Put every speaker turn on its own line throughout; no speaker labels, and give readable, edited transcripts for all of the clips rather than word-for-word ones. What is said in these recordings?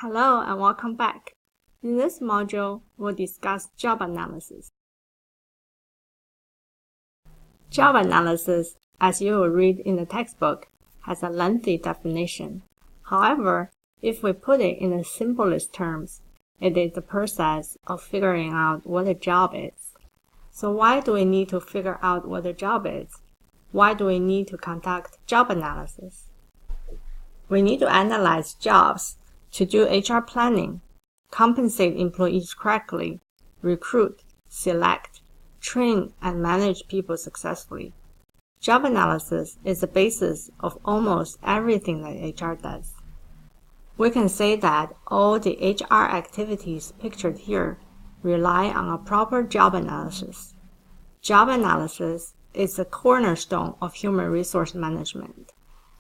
Hello and welcome back. In this module, we'll discuss job analysis. Job analysis, as you will read in the textbook, has a lengthy definition. However, if we put it in the simplest terms, it is the process of figuring out what a job is. So why do we need to figure out what a job is? Why do we need to conduct job analysis? We need to analyze jobs to do HR planning, compensate employees correctly, recruit, select, train, and manage people successfully. Job analysis is the basis of almost everything that HR does. We can say that all the HR activities pictured here rely on a proper job analysis. Job analysis is the cornerstone of human resource management,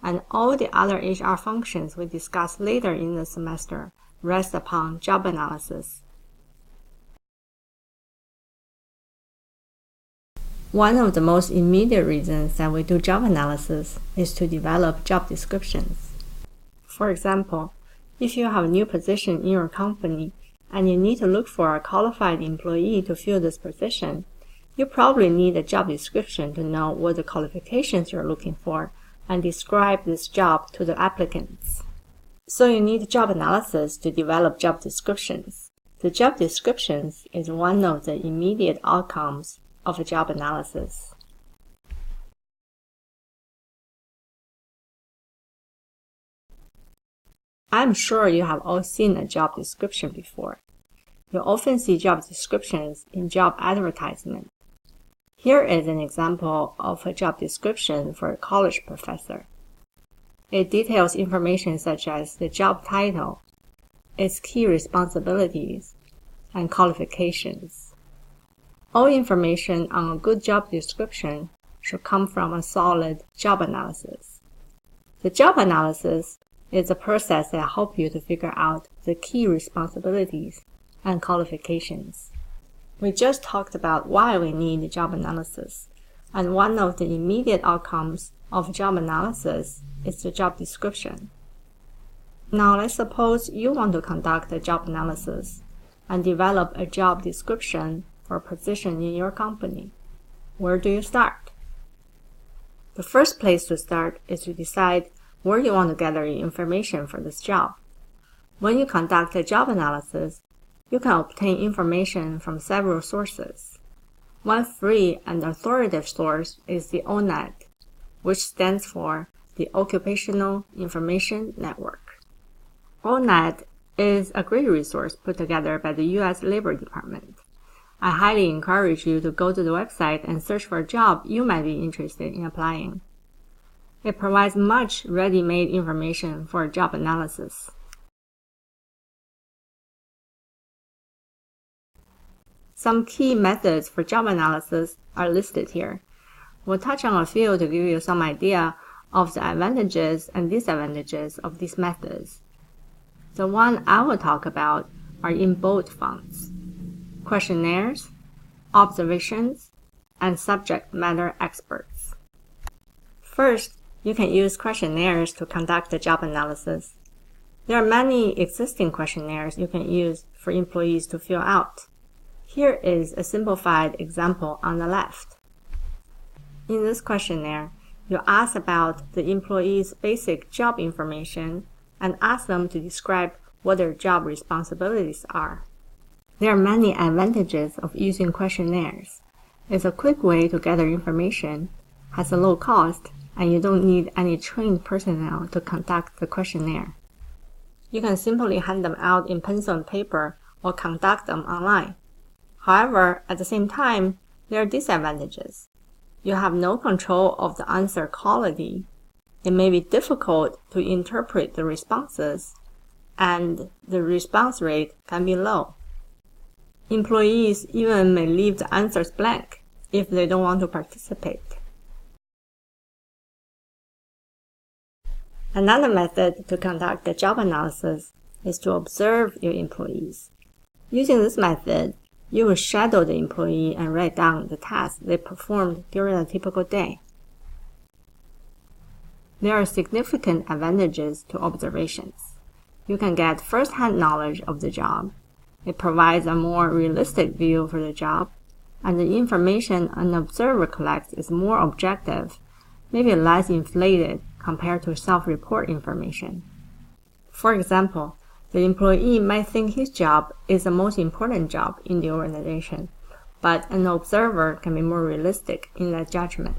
and all the other HR functions we discuss later in the semester rest upon job analysis. One of the most immediate reasons that we do job analysis is to develop job descriptions. For example, if you have a new position in your company and you need to look for a qualified employee to fill this position, you probably need a job description to know what the qualifications you're looking for and describe this job to the applicants. So you need job analysis to develop job descriptions. The job descriptions is one of the immediate outcomes of a job analysis. I'm sure you have all seen a job description before. You often see job descriptions in job advertisements. Here is an example of a job description for a college professor. It details information such as the job title, its key responsibilities, and qualifications. All information on a good job description should come from a solid job analysis. The job analysis is a process that helps you to figure out the key responsibilities and qualifications. We just talked about why we need job analysis, and one of the immediate outcomes of job analysis is the job description. Now let's suppose you want to conduct a job analysis and develop a job description for a position in your company. Where do you start? The first place to start is to decide where you want to gather information for this job. When you conduct a job analysis, you can obtain information from several sources. One free and authoritative source is the ONET, which stands for the Occupational Information Network. ONET is a great resource put together by the U.S. Labor Department. I highly encourage you to go to the website and search for a job you might be interested in applying. It provides much ready-made information for job analysis. Some key methods for job analysis are listed here. We'll touch on a few to give you some idea of the advantages and disadvantages of these methods. The one I will talk about are in bold fonts: questionnaires, observations, and subject matter experts. First, you can use questionnaires to conduct a job analysis. There are many existing questionnaires you can use for employees to fill out. Here is a simplified example on the left. In this questionnaire, you ask about the employee's basic job information and ask them to describe what their job responsibilities are. There are many advantages of using questionnaires. It's a quick way to gather information, has a low cost, and you don't need any trained personnel to conduct the questionnaire. You can simply hand them out in pencil and paper or conduct them online. However, at the same time, there are disadvantages. You have no control of the answer quality. It may be difficult to interpret the responses, and the response rate can be low. Employees even may leave the answers blank if they don't want to participate. Another method to conduct a job analysis is to observe your employees. Using this method, you will shadow the employee and write down the tasks they performed during a typical day. There are significant advantages to observations. you can get first-hand knowledge of the job. It provides a more realistic view for the job, and the information an observer collects is more objective, maybe less inflated compared to self-report information. For example, the employee might think his job is the most important job in the organization, but an observer can be more realistic in that judgment.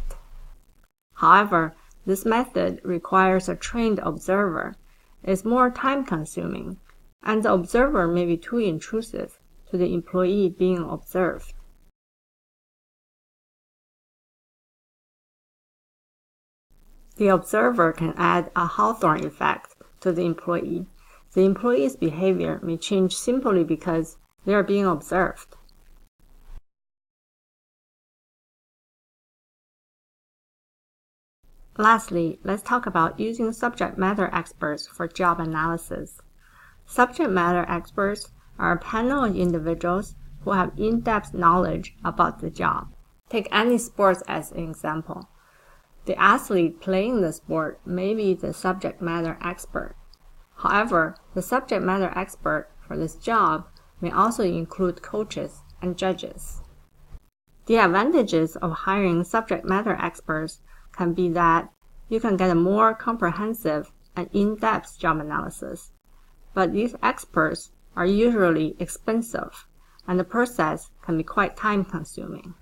However, this method requires a trained observer, is more time-consuming, and the observer may be too intrusive to the employee being observed. The observer can add a Hawthorne effect to the employee. The employee's behavior may change simply because they are being observed. Lastly, let's talk about using subject matter experts for job analysis. Subject matter experts are a panel of individuals who have in-depth knowledge about the job. Take any sports as an example. The athlete playing the sport may be the subject matter expert. However, the subject matter expert for this job may also include coaches and judges. The advantages of hiring subject matter experts can be that you can get a more comprehensive and in-depth job analysis, but these experts are usually expensive, and the process can be quite time-consuming.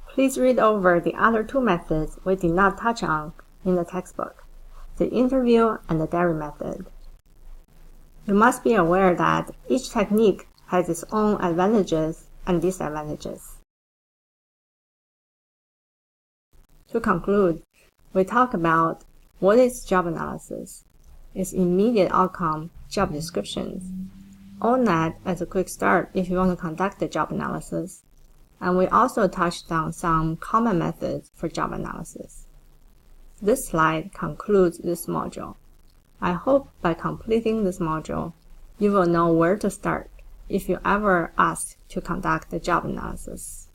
Please read over the other two methods we did not touch on in the textbook, the interview and the diary method. You must be aware that each technique has its own advantages and disadvantages. To conclude, we talk about what is job analysis, its immediate outcome, job descriptions, own that as a quick start if you want to conduct the job analysis, and we also touched on some common methods for job analysis. This slide concludes this module. I hope by completing this module, you will know where to start if you ever asked to conduct the job analysis.